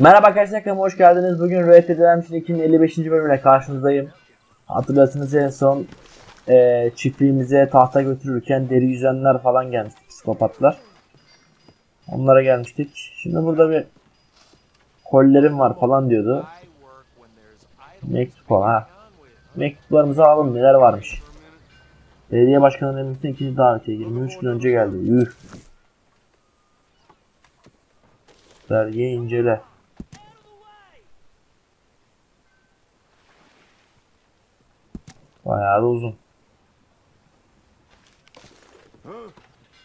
Merhaba arkadaşlar, kanalıma hoş geldiniz. Bugün Red Dead Redemption 2'nin 55. bölümüyle karşınızdayım. Hatırlarsınız en son çiftliğimize tahta götürürken deri yüzenler falan gelmişti, psikopatlar. Onlara gelmiştik. Şimdi burada bir kollerim var falan diyordu. Mektup falan ha. Mektuplarımızı alalım, neler varmış. Belediye başkanının emrinde ikinci davetiye 23 gün önce geldi. Yuh. Belgeyi incele. Bayağı da uzun.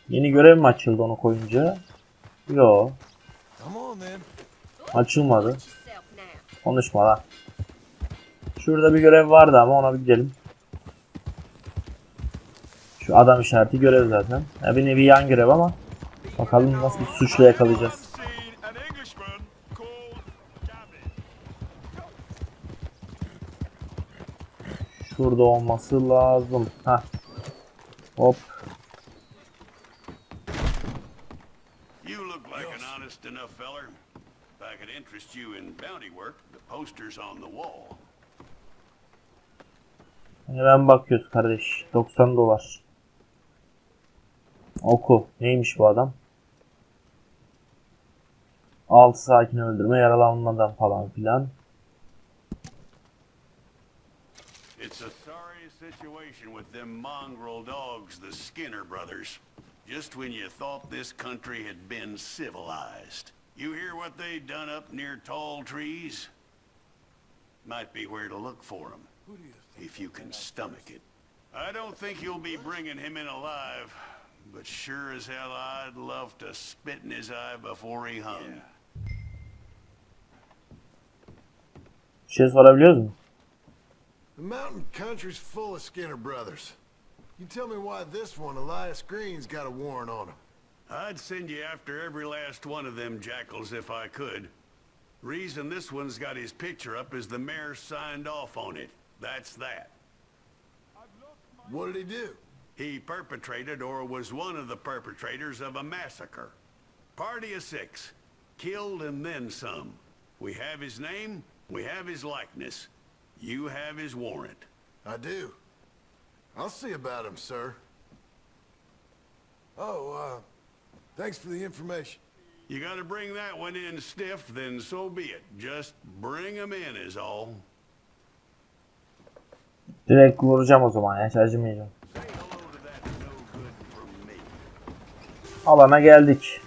Yeni görev mi açıldı onu koyunca? Yo. Açılmadı. Konuşma lan. Şurada bir görev vardı ama ona bir gidelim. Şu adam işareti görev zaten. Ya bir nevi yan görev ama bakalım nasıl bir suçla yakalayacağız. Şurada olması lazım. Ha. Hop. You look like an honest enough feller. If I could interest you in bounty work, the poster's on the wall. Hemen bakıyoruz kardeş. 90 dolar. Oku. Neymiş bu adam? 6 sakin öldürme, yaralanmadan falan filan. It's a sorry situation with them mongrel dogs, the Skinner brothers. Just when you thought this country had been civilized. You hear what they done up near tall trees? Might be where to look for them, if you can stomach it. I don't think you'll be bringing him in alive, but sure as hell I'd love to spit in his eye before he hung. Bir şey sorabiliyoruz mu? The mountain country's full of Skinner brothers. You tell me why this one, Elias Green's got a warrant on him. I'd send you after every last one of them jackals if I could. Reason this one's got his picture up is the mayor signed off on it. That's that. What did he do? He perpetrated or was one of the perpetrators of a massacre. Party of 6. Killed and then some. We have his name, we have his likeness. You have his warrant. I do. I'll see about him, sir. Oh, thanks for the information. You gotta bring that one in stiff, then so be it. Just bring him in is all. Direkt vuracağım o zaman ya, hiç acımayacağım. Alana geldik.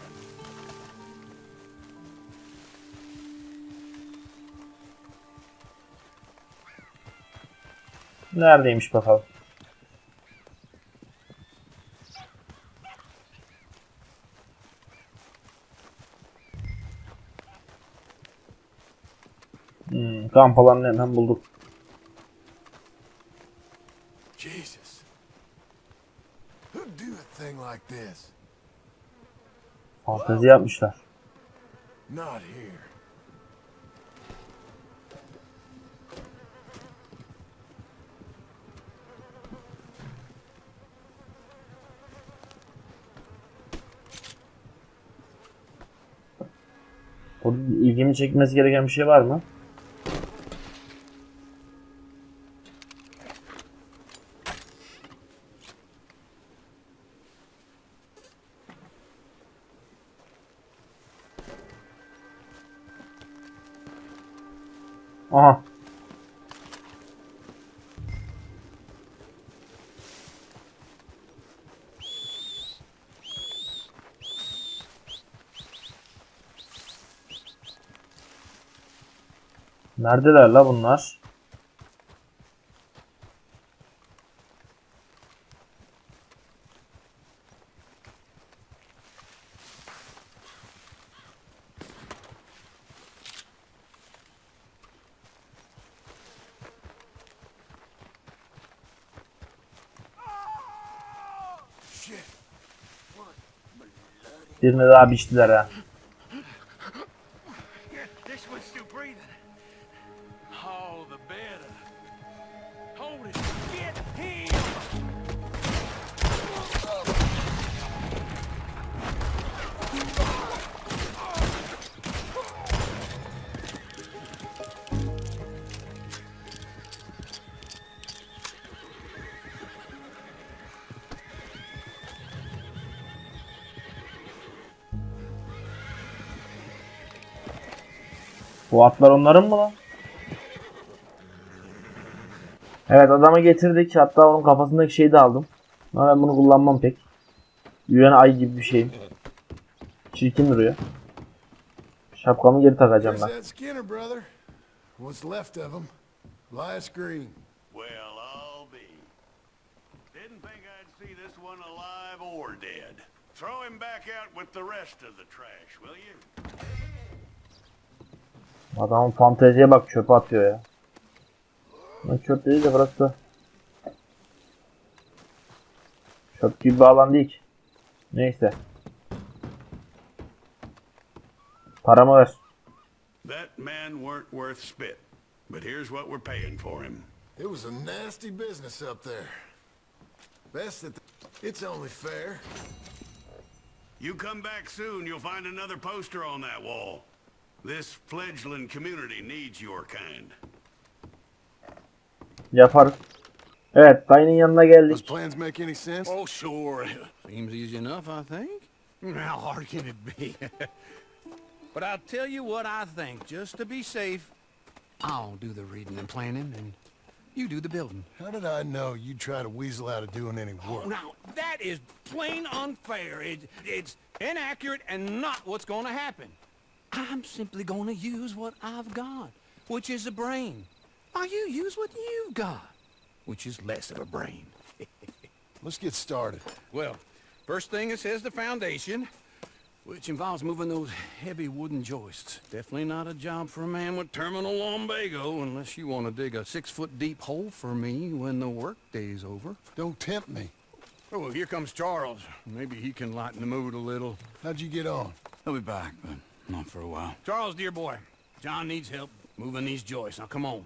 Neredeymiş bakalım. Kamp alanını hemen bulduk. Jesus. Who'd do a thing like this? Fantezi yapmışlar. Not here. Orada ilgimi çekmesi gereken bir şey var mı? Aha. Neredeler la bunlar? Birini daha biçtiler ha. Bu atlar onların mı lan? Evet, adamı getirdik. Hatta onun kafasındaki şeyi de aldım. Ama ben bunu kullanmam pek. Yürüyen ay gibi bir şeyim. Çirkin duruyor. Şapkamı geri takacağım There's ben. that Skinner brother. What's left of him. Last green. Well, I'll be. Didn't think I'd see this one alive or dead. Throw him back out with the rest of the trash, will you? Adamın fanteziye bak, çöpe atıyor ya. Lan çöp değil de burası da. Çöp gibi bir alan değil ki. Neyse. Paramı ver. That man weren't worth spit. But here's what we're paying for him. It was a nasty business up there. Best that it's only fair. You come back soon, you'll find another poster on that wall. This fledgling community needs your kind. Yaparız. Evet, dayının yanına Those geldik. plans make any sense? Oh, sure. Seems easy enough, I think. How hard can it be? But I'll tell you what I think. Just to be safe, I'll do the reading and planning, and you do the building. How did I know you'd try to weasel out of doing any work? Now, that is plain unfair. It's inaccurate and not what's going to happen. I'm simply going to use what I've got, which is a brain. While you use what you've got, which is less of a brain. Let's get started. Well, first thing it says the foundation, which involves moving those heavy wooden joists. Definitely not a job for a man with terminal lumbago, unless you want to dig a 6-foot deep hole for me when the work day's over. Don't tempt me. Oh, here comes Charles. Maybe he can lighten the mood a little. How'd you get on? He'll be back, but not for a while. Charles, dear boy, John needs help moving these joists. Now, come on.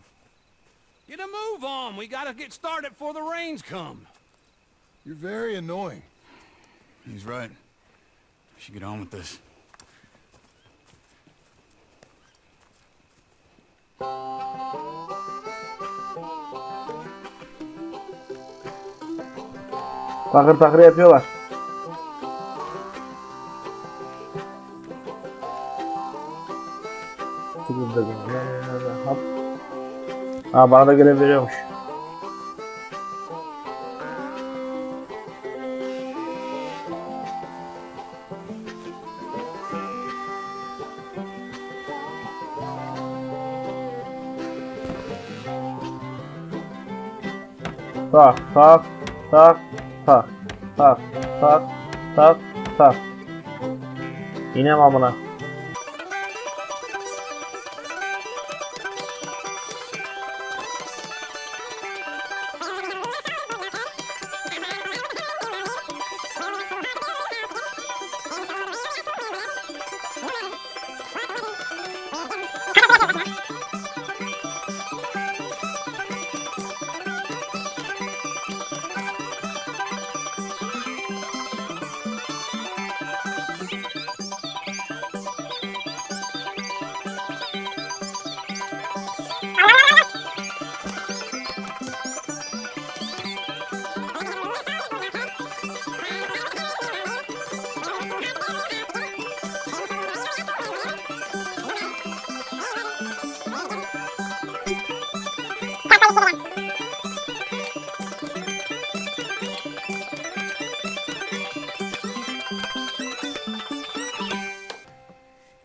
Get a move on. We gotta get started before the rains come. You're very annoying. He's right. We should get on with this. Takır takır yapıyorlar. Hop. Ha, bana da görev veriyormuş. Tak tak tak tak tak tak tak tak. İnem amına.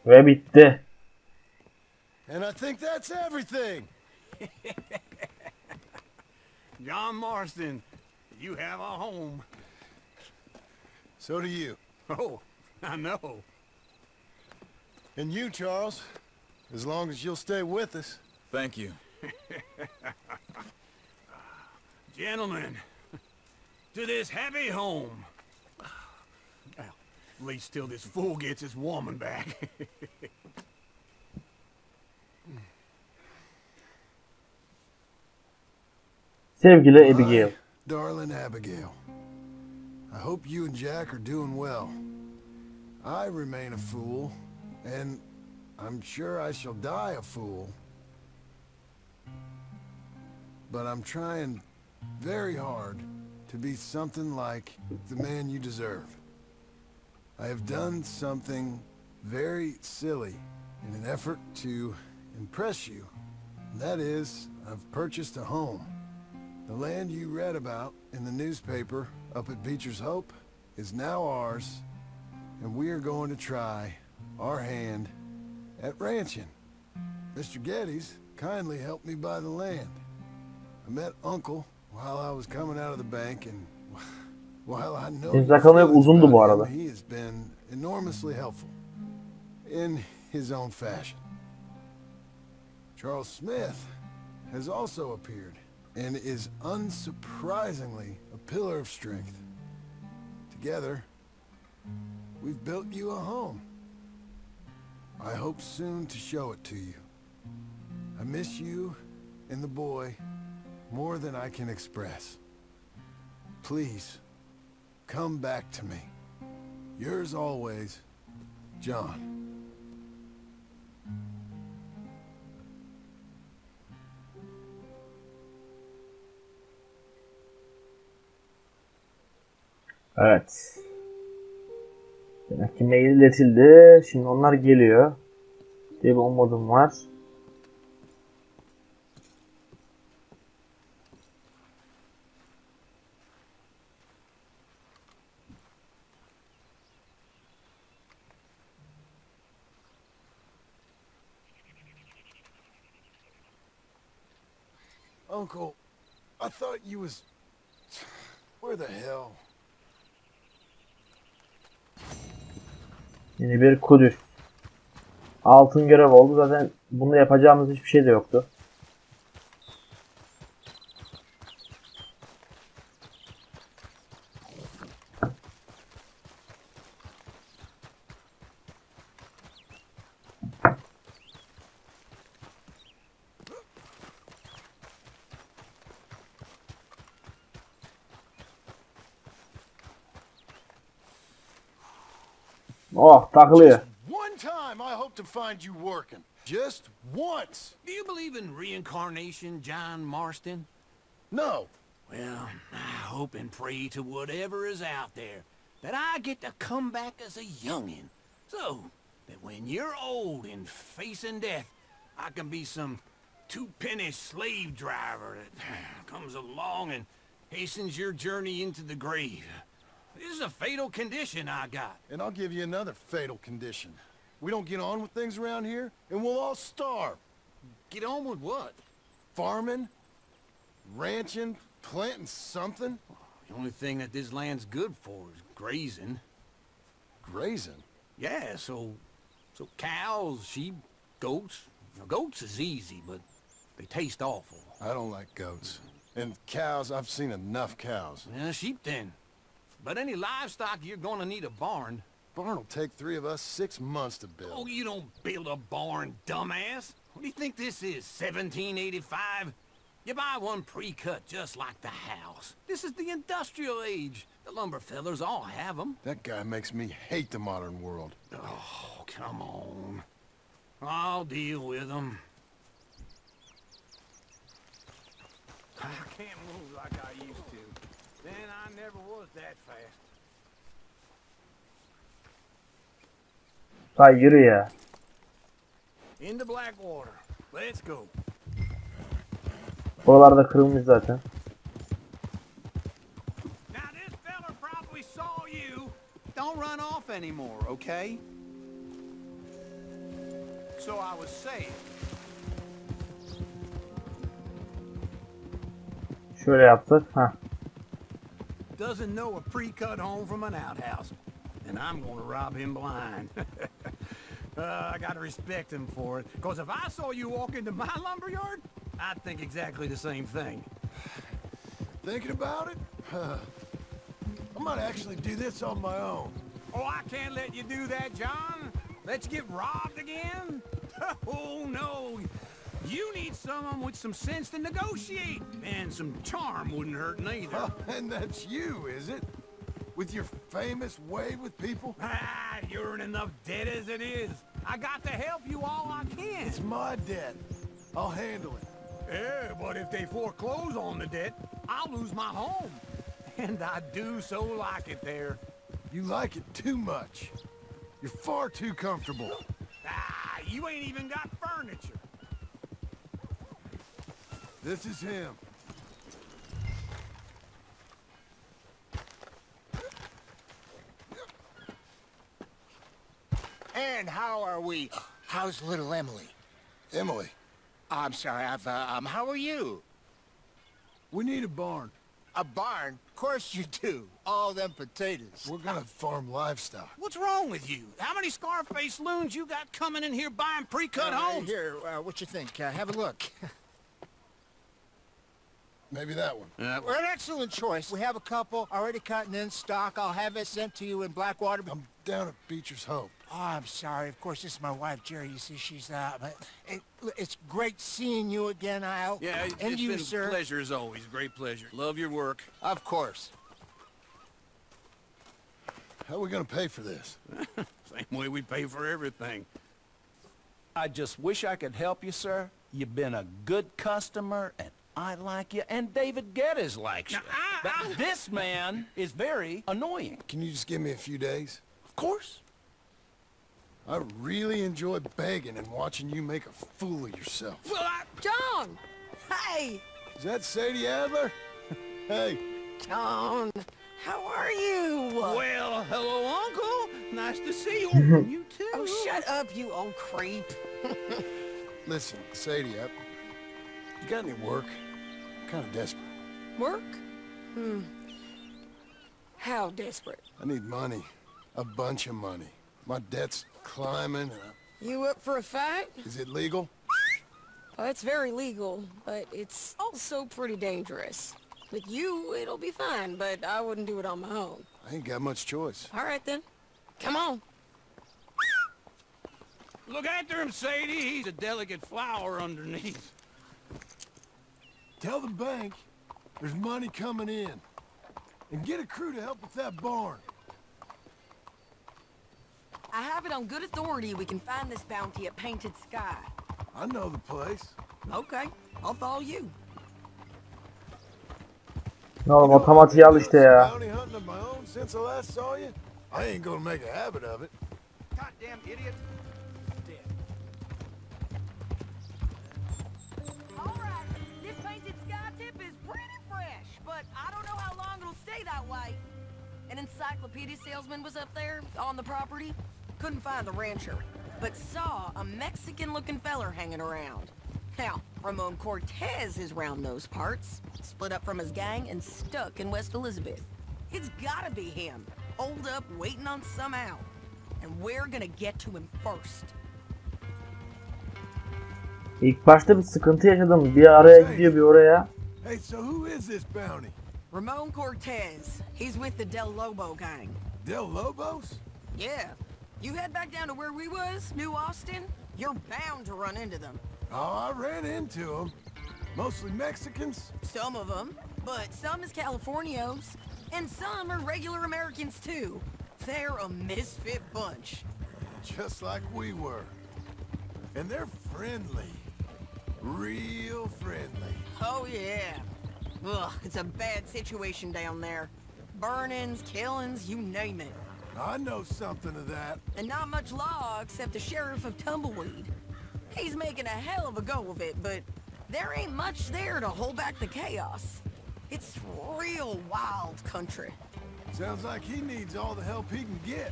Ve bitti. And I think that's everything. John Marston, you have a home. So do you. Oh, I know. And you, Charles. As long as you'll stay with us. Thank you. Gentlemen, to this happy home. Well, at least till this fool gets his woman back. Sevgili Abigail. Darling Abigail. I hope you and Jack are doing well. I remain a fool, and I'm sure I shall die a fool. But I'm trying very hard to be something like the man you deserve. I have done something very silly in an effort to impress you. That is, I've purchased a home. The land you read about in the newspaper up at Beecher's Hope is now ours, and we are going to try our hand at ranching. Mr. Geddes kindly helped me buy the land. I met Uncle while I was coming out of the bank, and while I know Benim sakalım hep uzundu bu arada. he has been enormously helpful in his own fashion. Charles Smith has also appeared and is unsurprisingly a pillar of strength. Together, we've built you a home. I hope soon to show it to you. I miss you and the boy more than I can express. Please, come back to me. Yours always, John. Evet. Demek ki mail iletildi. Şimdi onlar geliyor. Diye bir umudum var. Uncle, I thought you was... Where the hell? Yeni bir Kudüs. Altın görev oldu. Zaten bunu yapacağımız hiçbir şey de yoktu. Oh, takılıyor. One time I hope to find you working. Just once. Do you believe in reincarnation, John Marston? No. Well, I hope and pray to whatever is out there that I get to come back as a youngin', so that when you're old and facing death, I can be some two-penny slave driver that comes along and hastens your journey into the grave. This is a fatal condition I got. And I'll give you another fatal condition. We don't get on with things around here, and we'll all starve. Get on with what? Farming, ranching, planting something. The only thing that this land's good for is grazing. Grazing? Yeah, so cows, sheep, goats. Now, goats is easy, but they taste awful. I don't like goats. And cows, I've seen enough cows. Yeah, sheep then. But any livestock, you're gonna need a barn. Barn will take 3 of us 6 months to build. Oh, you don't build a barn, dumbass. What do you think this is, 1785? You buy one pre-cut just like the house. This is the industrial age. The lumber fellers all have them. That guy makes me hate the modern world. Oh, come on. I'll deal with them. I can't move like I used to. Then I never was that fast. Hay yürü ya. Into Blackwater. Let's go. Buralarda kırılmış zaten. Now this fella probably saw you. Don't run off anymore, okay? So I was saying. Şöyle yaptık. Heh. Doesn't know a pre-cut home from an outhouse. And I'm gonna rob him blind. I gotta respect him for it. Because if I saw you walk into my lumberyard, I'd think exactly the same thing. Thinking about it? I might actually do this on my own. Oh, I can't let you do that, John. Let you get robbed again? Oh, no. You need someone with some sense to negotiate. And some charm wouldn't hurt neither. And that's you, is it? With your famous way with people? Ah, you're in enough debt as it is. I got to help you all I can. It's my debt. I'll handle it. Yeah, but if they foreclose on the debt, I'll lose my home. And I do so like it there. You like it too much. You're far too comfortable. Ah, you ain't even got furniture. This is him. And how are we? How's little Emily? Emily, I'm sorry, how are you? we need a barn. A barn? Of course you do. All them potatoes. We're gonna farm livestock. What's wrong with you? How many Scarface loons you got coming in here buying pre-cut homes? Here, what you think? Have a look. Maybe that one. Well, an excellent choice. We have a couple already cut and in stock. I'll have it sent to you in Blackwater. I'm down at Beecher's Hope. Oh, I'm sorry. Of course, this is my wife, Jerry. You see, she's it's great seeing you again, Al. Yeah, and it's you, been sir. a pleasure as always. Great pleasure. Love your work. Of course. How are we gonna pay for this? Same way we pay for everything. I just wish I could help you, sir. You've been a good customer, and I like you, and David Geddes likes you. Now, But this man is very annoying. Can you just give me a few days? Of course. I really enjoy begging and watching you make a fool of yourself. Well, John! Hey! Is that Sadie Adler? Hey, John! How are you? well, hello, Uncle. Nice to see you. You too. Oh, shut up, you old creep. listen, Sadie, you got any work? I'm kind of desperate. Work? How desperate? I need money. A bunch of money. My debt's climbing and You up for a fight? is it legal? Well, it's very legal, but it's also pretty dangerous. With you, it'll be fine, but I wouldn't do it on my own. I ain't got much choice. All right, then. Come on. Look after him, Sadie. He's a delicate flower underneath. Tell the bank there's money coming in. And get a crew to help with that barn. I have it on good authority we can find this bounty at Painted Sky. I know the place. Okay, I'll follow you. Oğlum otomatiği al işte ya. Bounty hunting of my own since I last saw you. I ain't gonna make a habit of it. Goddamn idiot. Alright, this Painted Sky tip is pretty fresh, but I don't know how long it'll stay that way. An encyclopedia salesman was up there on the property. Couldn't find the rancher, but saw a Mexican-looking feller hanging around. Now, Ramon Cortez is round those parts, split up from his gang and stuck in West Elizabeth. It's gotta be him, holed up waiting on some out. And we're gonna get to him first. İlk başta bir sıkıntı yaşadım. Bir araya gidiyor bir oraya. Hey, so who is this bounty? Ramon Cortez, he's with the Del Lobo gang. Del Lobos? Yeah, you head back down to where we was, New Austin, you're bound to run into them. Oh, I ran into them. Mostly Mexicans. Some of them, but some is Californios, and some are regular Americans too. They're a misfit bunch. Just like we were. And they're friendly. Real friendly. Oh yeah. Ugh, it's a bad situation down there. Burnings, killings, you name it. I know something of that. And not much law except the sheriff of Tumbleweed. He's making a hell of a go of it, but there ain't much there to hold back the chaos. It's real wild country. Sounds like he needs all the help he can get.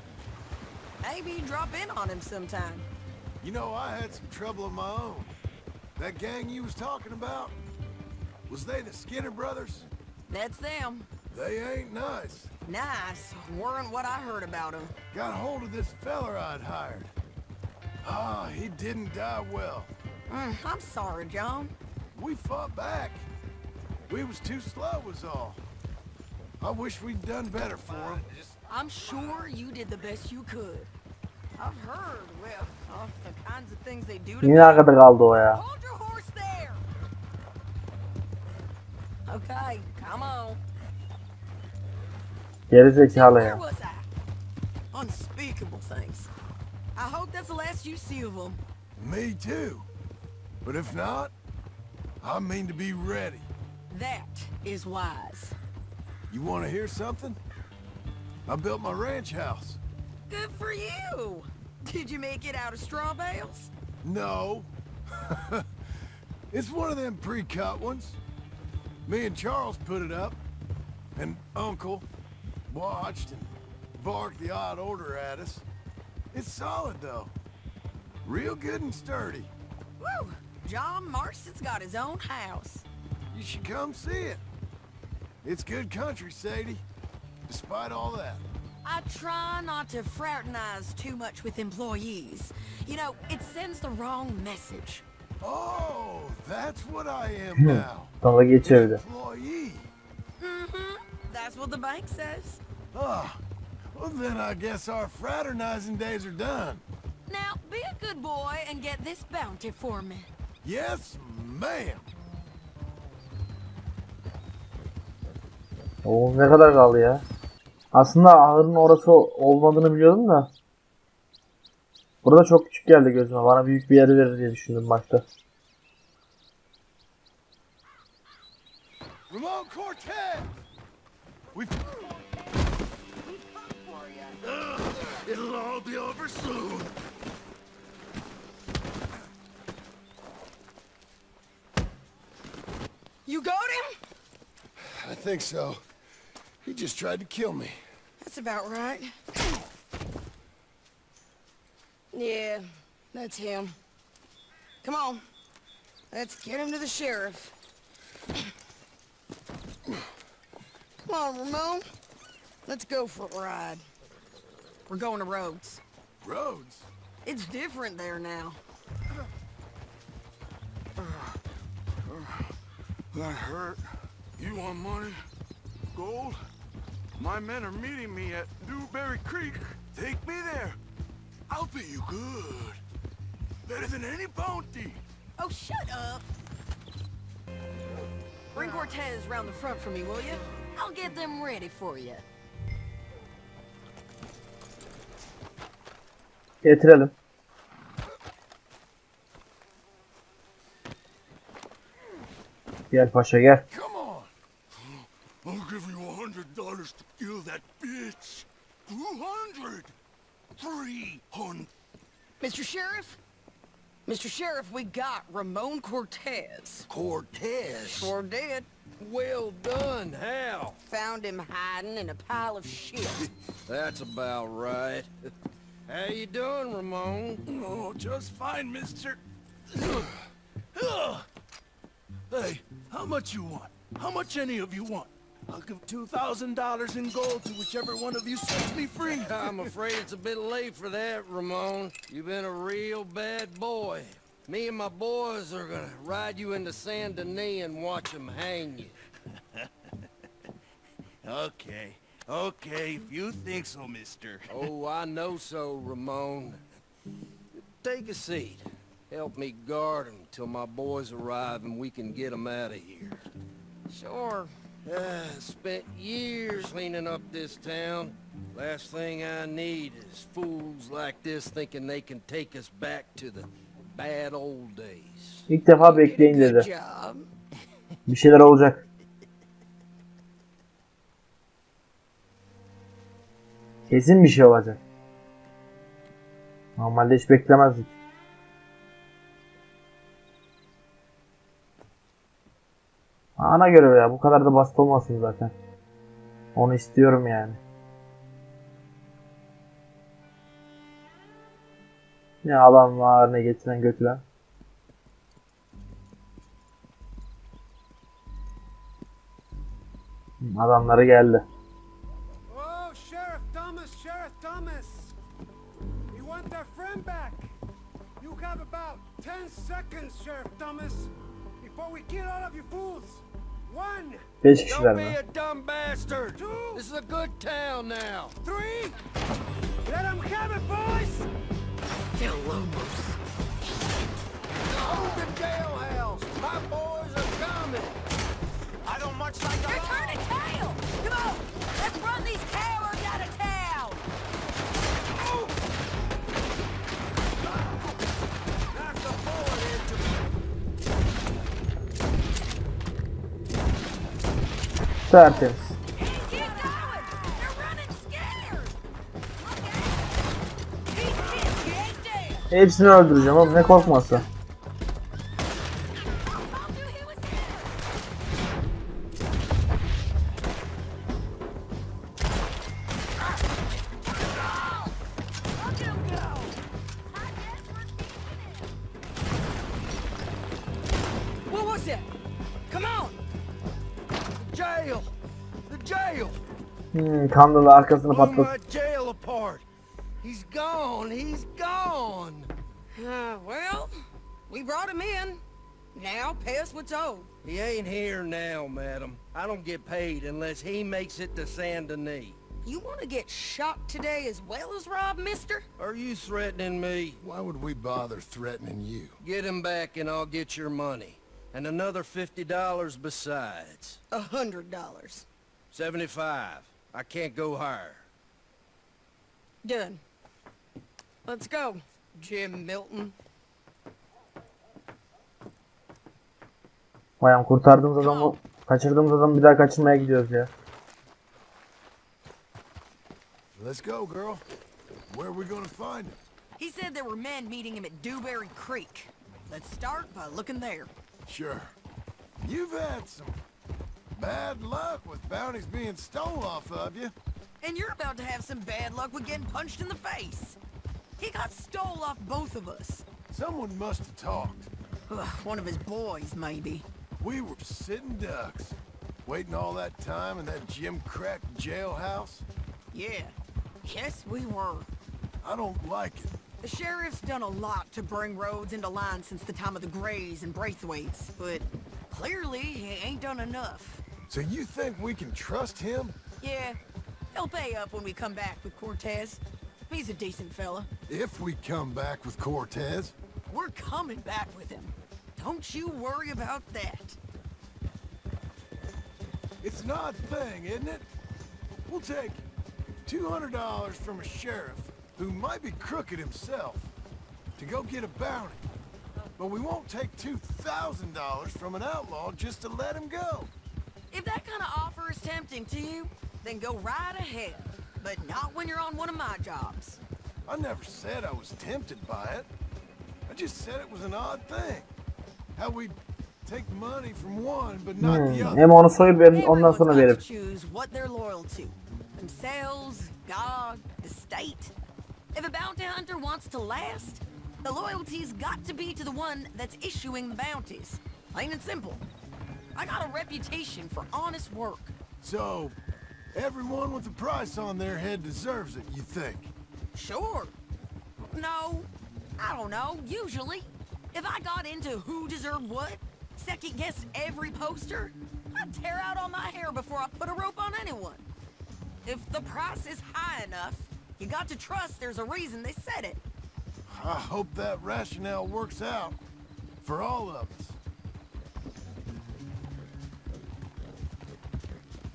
Maybe drop in on him sometime. You know, I had some trouble of my own. That gang you was talking about, was they the Skinner brothers? That's them. They ain't nice. Nice. Weren't what I heard about them. Got hold of this feller I'd hired. Ah, he didn't die well. I'm sorry, John. We fought back. We was too slow was all. I wish we'd done better for him. I'm sure you did the best you could. I've heard, well, of the kinds of things they do to Yine arkada kaldı o ya. Hold your horse there! Okay, come on. Geri zekalı Where ya. was I? Unspeakable things. I hope that's the last you see of them. Me too. But if not, I mean to be ready. That is wise. You want to hear something? I built my ranch house. Good for you! Did you make it out of straw bales? No. It's one of them pre-cut ones. Me and Charles put it up, and Uncle watched and barked the odd order at us. It's solid, though. Real good and sturdy. Woo! John Marston's got his own house. You should come see it. It's good country, Sadie, despite all that. I try not to fraternize too much with employees. You know, it sends the wrong message. Oh, that's what I am now. Dalga geçiyordu. Employee. Mm-hmm. That's what the bank says. Ah, well then I guess our fraternizing days are done. Now, be a good boy and get this bounty for me. Yes, ma'am. Oo, ne kadar kaldı ya? Aslında ahırın orası olmadığını biliyordum da. Burada çok küçük geldi gözüme. Bana büyük bir yer verir diye düşündüm başta. Ramon Cortez! It'll all be over soon. You got him? I think so. He just tried to kill me. That's about right. Yeah, that's him. Come on. Let's get him to the sheriff. Come on, Ramon. Let's go for a ride. We're going to Rhodes. Rhodes? It's different there now. That hurt. You want money? Gold? My men are meeting me at Newberry Creek. Take me there. I'll pay you good. Better than any bounty. Oh, shut up. Bring Cortez round the front for me, will you? I'll get them ready for you. Getirelim. Gel paşa gel. Come on. I'll give you $100 to kill that bitch. 200. 300. Mr. Sheriff? Mr. Sheriff, we got Ramon Cortez. Cortez? Sure did. Well done, Hal. Found him hiding in a pile of shit. That's about right. How you doing, Ramon? Oh, just fine, mister. Hey, how much you want? How much any of you want? I'll give $2,000 in gold to whichever one of you sets me free. I'm afraid it's a bit late for that, Ramon. You've been a real bad boy. Me and my boys are gonna ride you into Saint Denis and watch them hang you. Okay, if you think so, mister. Oh, I know so, Ramon. Take a seat. Help me guard them till my boys arrive and we can get them out of here. Sure. Spent years cleaning up this town. Last thing I need is fools like this thinking they can take us back to the bad old days. İlk defa bekleyin Good dedi. job. Bir şeyler olacak. Kesin bir şey olacak. Normalde hiç beklemezdik. Ana görev ya. Bu kadar da basit olmasın zaten. Onu istiyorum yani. Ne alan var, ne getiren götüren. Adamları geldi. Oh, Sheriff Thomas. You want their friend back? You have about 10 seconds, Sheriff Thomas, before we kill all of you fools. 1. 5 kişiler Don't mi? be a dumb bastard. This is a good town now. 3. Let them have it, boys. They're Lobos. Hold the jailhouse. My boys are coming. I don't much like the They're turning tail. Come on. Let's run these cowards out of town. Knock the bullet into me. Tertemiz. Keep going. They're running scared. Look out. These kids, you ain't dead. Hepsini öldüreceğim oğlum, ne korkması. was it? Come on! Jail! The jail! Kandalı arkasını Blew patlat. my jail apart. He's gone. He's gone. Well, we brought him in. Now pay us what's owed. He ain't here now, madam. I don't get paid unless he makes it to Saint Denis. You want to get shot today as well as rob, mister? Are you threatening me? Why would we bother threatening you? Get him back and I'll get your money. And another $50 besides. $100. 75. I can't go higher. Done. Let's go, Jim Milton. Bayan kurtardığımız adamı, kaçırdığımız adamı bir daha kaçırmaya gidiyoruz ya. Let's go, girl. Where are we gonna find him? He said there were men meeting him at Dewberry Creek. Let's start by looking there. Sure. You've had some bad luck with bounties being stole off of you. And you're about to have some bad luck with getting punched in the face. He got stole off both of us. Someone must have talked. One of his boys, maybe. We were sitting ducks, waiting all that time in that Jim Crack jailhouse. Yeah. Yes, we were. I don't like it. The sheriff's done a lot to bring roads into line since the time of the Grays and Braithwaites, but clearly he ain't done enough. So you think we can trust him? Yeah, he'll pay up when we come back with Cortez. He's a decent fella. If we come back with Cortez? We're coming back with him. Don't you worry about that. It's an odd thing, isn't it? We'll take $200 from a sheriff who might be crooked himself to go get a bounty. But we won't take $2,000 from an outlaw just to let him go. If that kind of offer is tempting to you, then go right ahead. But not when you're on one of my jobs. I never said I was tempted by it. I just said it was an odd thing. How we take money from one but not the other. Hem onu soyup hem ondan Everyone's sonra got to verip. choose what they're loyal to. Themselves, God, the state. If a bounty hunter wants to last, the loyalty's got to be to the one that's issuing the bounties. Plain and simple. I got a reputation for honest work. So, everyone with a price on their head deserves it, you think? Sure. No, I don't know, usually. If I got into who deserved what, second-guessed every poster, I'd tear out all my hair before I put a rope on anyone. If the price is high enough, you got to trust there's a reason they said it. I hope that rationale works out for all of us.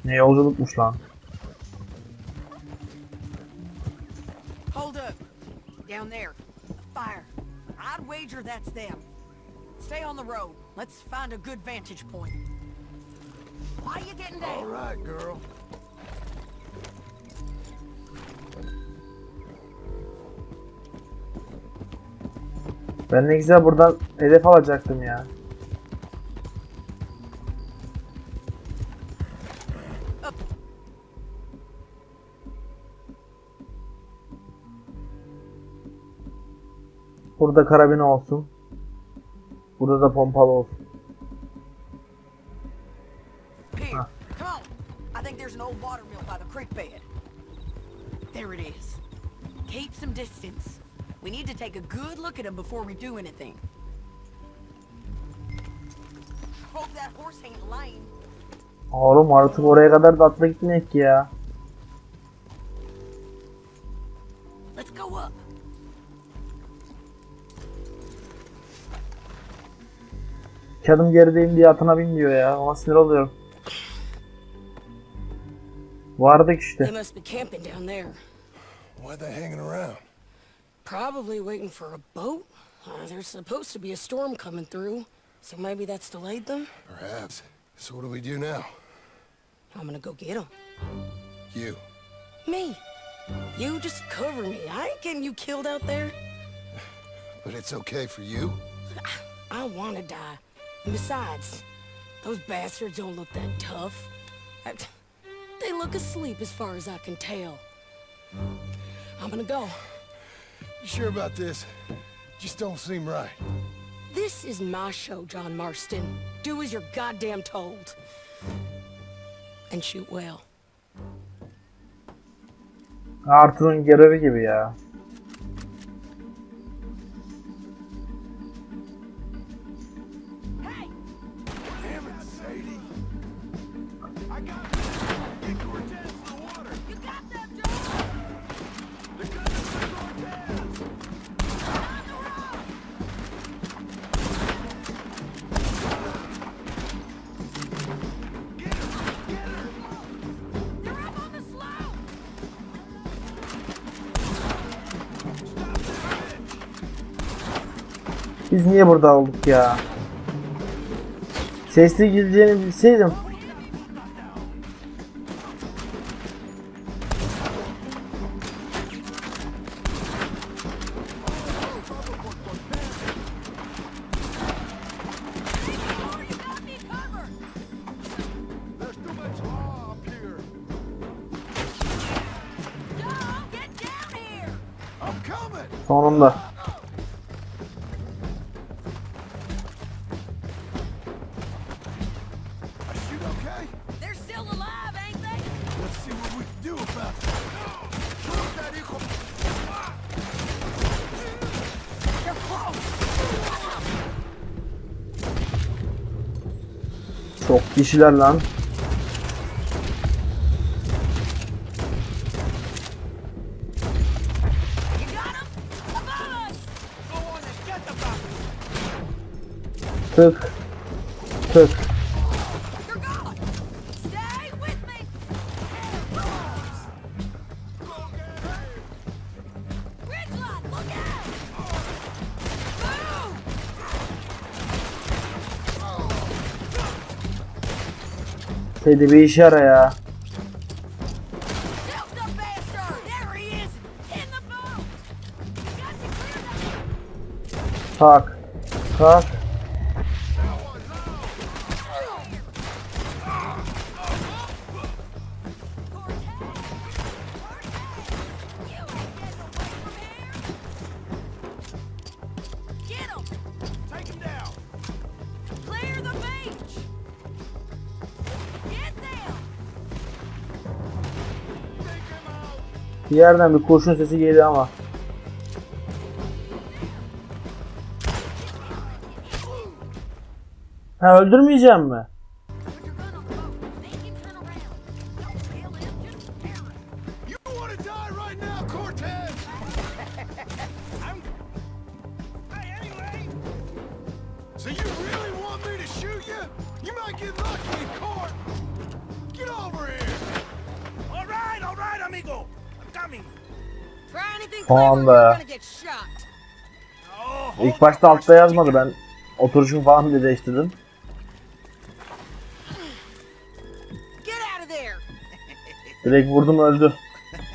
Ne yolculukmuş lan. Hold up. Down there. A fire. I'd wager that's them. Stay on the road. Let's find a good vantage point. Why you getting down? All right, girl. Ben ne güzel buradan hedef alacaktım ya. Burada karabini olsun. Burada da pompalı olsun. Here, come on. I think there's an old water mill by the creek bed. There it is. Keep some distance. We need to take a good look at him before we do anything. Hope that horse ain't lame. Oğlum artık oraya kadar da atla gitmeyek ki ya. Let's go up. İki adım gerideyim diye atına bin diyor ya. Ona sinir oluyorum. Vardık They işte. must be camping down there. Why are they hanging around? Probably waiting for a boat. There's supposed to be a storm coming through, so maybe that's delayed them. Perhaps. So what do we do now? I'm gonna go get them. You. Me. You just cover me. I ain't getting you killed out there. But it's okay for you? I wanna die. And besides, those bastards don't look that tough. They look asleep as far as I can tell. I'm gonna go. You sure about this? Just don't seem right. This is my show, John Marston. Do as you're goddamn told. And shoot well. Arthur'un görevi gibi ya. Damn it, Sadie. I got get Cortez to the water. You got them, John! They're coming for Cortez. On the road! Get her. They're up on the slope! Biz niye burada olduk ya? Sesli gireceğini bilseydim. You got me covered! There's too much law up here. John, get down here! I'm coming. Sonunda. I shoot okay? They're still alive, ain't they? Let's see what we can do about that. Shoot that hijo. They're close! Çok kişiler lan. You got him? Above us! Go on and get the bastard! Tık. Tık. You're gone! Stay with me! Ridgeline, look out! Move! Seydi bir işe yara ya. Shoot the bastard! There he is! In the boat! You got to clear that! Tak. Tak. Get him! Take him down. Clear the beach! Get them! Take him out. Bir yerden bir kurşun sesi geliyor ama. Ha, öldürmeyeceğim mi? Put your gun on the boat. Make him turn around. Don't kill him, just scare him. You want to die right now, Cortez? Hey, anyway! So you really want me to shoot you? You might get lucky in court. Get over here. All right, amigo. I'm coming. Try anything Son clever, anda you're ya. gonna get shot. Oh, İlk başta altta yazmadı, ben oturuşumu falan bile değiştirdim. Get out of there! Direkt vurdum, öldü.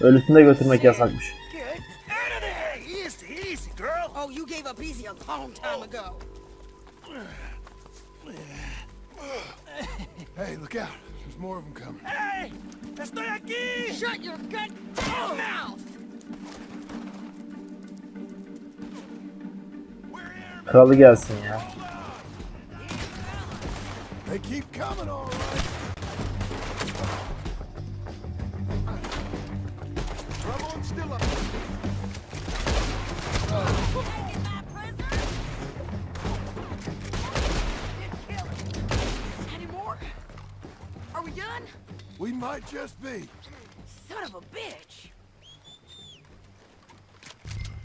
Ölüsünü de götürmek yasakmış. get out of there! Easy, girl. Oh, you gave up easy a long time ago. Hey, look out. There's more of them coming. Hey, estoy aquí. Shut your goddamn mouth! Kralı gelsin ya. They keep coming, all right. Everyone's still up. Taking my prisoner? Didn't kill him. Any more? Are we done? We might just be. Son of a bitch.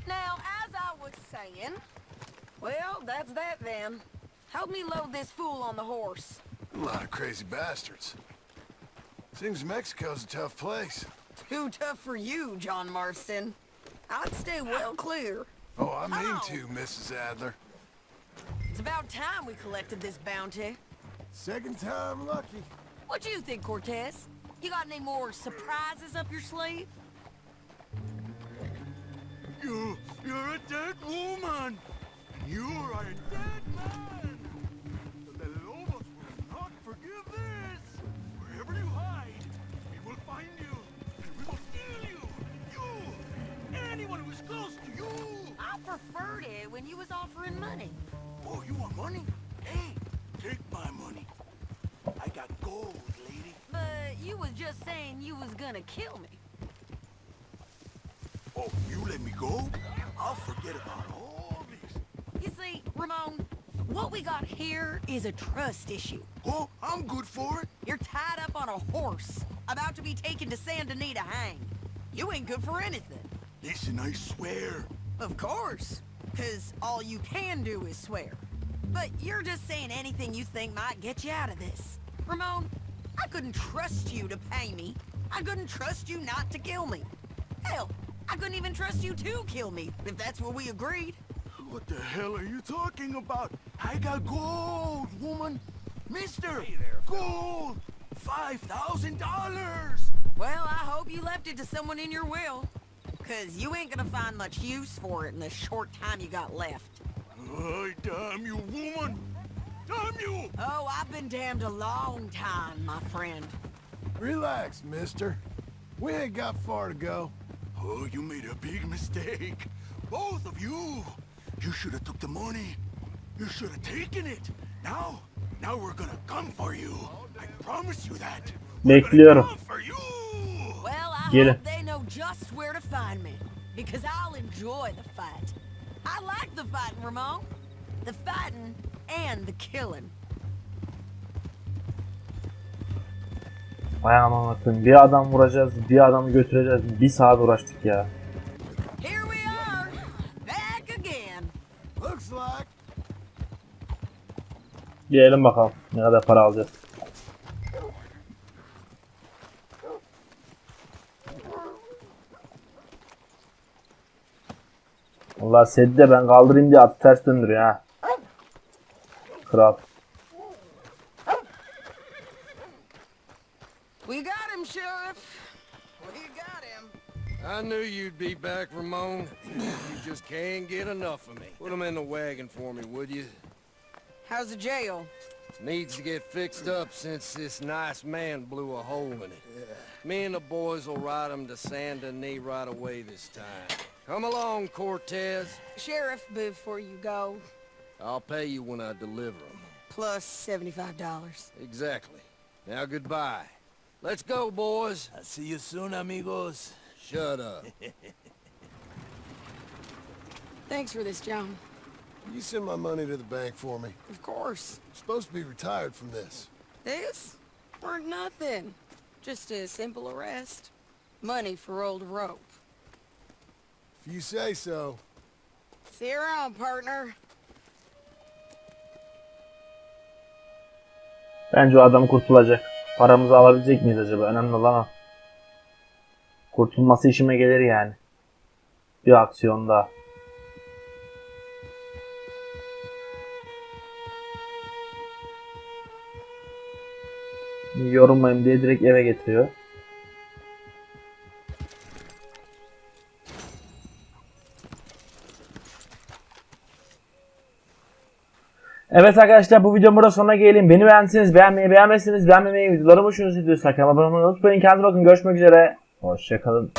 Now, as I was saying, well, that's that then. Help me load this fool on the horse. A lot of crazy bastards. Seems Mexico's a tough place. Too tough for you, John Marston. I'd stay well clear. Oh, I mean Ow. to, Mrs. Adler. It's about time we collected this bounty. Second time lucky. What you think, Cortez? You got any more surprises up your sleeve? You're a dead woman. You are a dead man. The Lobos will not forgive this. Wherever you hide, we will find you, and we will kill you. You, anyone who is close to you. I preferred it when you was offering money. Oh, you want money? Hey, take my money. I got gold, lady. But you was just saying you was gonna kill me. Oh, you let me go? I'll forget about all this. You see, Ramon, what we got here is a trust issue. Oh, I'm good for it. You're tied up on a horse, about to be taken to Saint Denis to hang. You ain't good for anything. Listen, I swear. Of course, because all you can do is swear. But you're just saying anything you think might get you out of this. Ramon, I couldn't trust you to pay me. I couldn't trust you not to kill me. Hell, I couldn't even trust you to kill me, if that's what we agreed. What the hell are you talking about? I got gold, woman. Mister, gold. $5,000. Well, I hope you left it to someone in your will. Because you ain't gonna find much use for it in the short time you got left. Oh, damn you, woman. Damn you. Oh, I've been damned a long time, my friend. Relax, mister. We ain't got far to go. Oh, you made a big mistake. Both of you. You should have took the money. You should have taken it. Now we're gonna come for you. I promise you that. We're gonna Bekliyorum. come for you. Well, I Gelin. hope they know just where to find me. Because I'll enjoy the fight. I like the fighting, Ramon. The fighting and the killing. Vay aman bakın, bir adam vuracağız, bir adamı götüreceğiz. Bir saat uğraştık ya. Here we are, back again. Looks like. Gelelim bakalım ne kadar para alacağız. Allah Sedi de ben kaldırayım diye atı ters döndürüyor ha. Kral. We got him, Sheriff. We got him. I knew you'd be back, Ramon. You just can't get enough of me. Put him in the wagon for me, would you? How's the jail? Needs to get fixed up since this nice man blew a hole in it. Me and the boys will ride him to Saint Denis right away this time. Come along, Cortez. Sheriff, before you go, I'll pay you when I deliver him. plus $75. Exactly. Now goodbye. Let's go, boys. I'll see you soon, amigos. Shut up. Thanks for this, John. You send my money to the bank for me. Of course. I'm supposed to be retired from this. This? Weren't nothing. Just a simple arrest. Money for old rope. If you say so. See you around, partner. Bence o adam kurtulacak. Paramızı alabilecek miyiz acaba? Önemli olan o. Kurtulması işime gelir yani. Bir aksiyon daha. Yorulmayayım diye direkt eve getiriyor. Evet arkadaşlar, bu videonun burada sonuna gelelim. Beni beğendiyseniz beğenmeyi, beğenmezseniz beğenmemeyi, videolarımı hoşunuza gidiyorsa kanalıma abone olmayı unutmayın. Kendinize bakın, görüşmek üzere. Hoşçakalın.